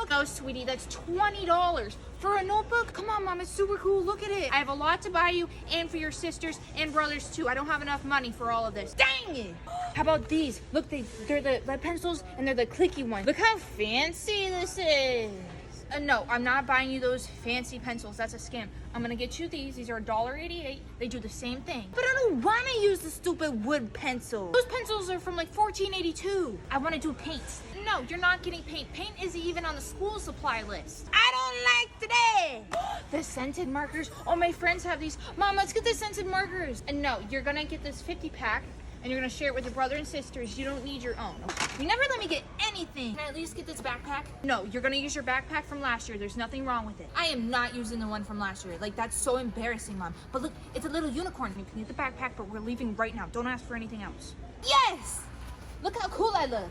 notebook? No, sweetie, that's $20 for a notebook. Come on, Mom, it's super cool. Look at it. I have a lot to buy you and for your sisters and brothers too. I don't have enough money for all of this. Dang it! How about these? Look, they're the lead pencils and they're the clicky ones. Look how fancy this is. No, I'm not buying you those fancy pencils. That's a scam. I'm gonna get you these. These are $1.88. They do the same thing. But I don't wanna use the stupid wood pencil. Those pencils are from like $14.82. I wanna do paints. No, you're not getting paint. Paint isn't even on the school supply list. I don't like today. The scented markers. All my friends have these. Mom, let's get the scented markers. And no, you're gonna get this 50-pack. And you're gonna share it with your brother and sisters. You don't need your own. You never let me get anything. Can I at least get this backpack? No, you're gonna use your backpack from last year. There's nothing wrong with it. I am not using the one from last year. Like, that's so embarrassing, Mom. But look, it's a little unicorn. You can get the backpack, but we're leaving right now. Don't ask for anything else. Yes! Look how cool I look.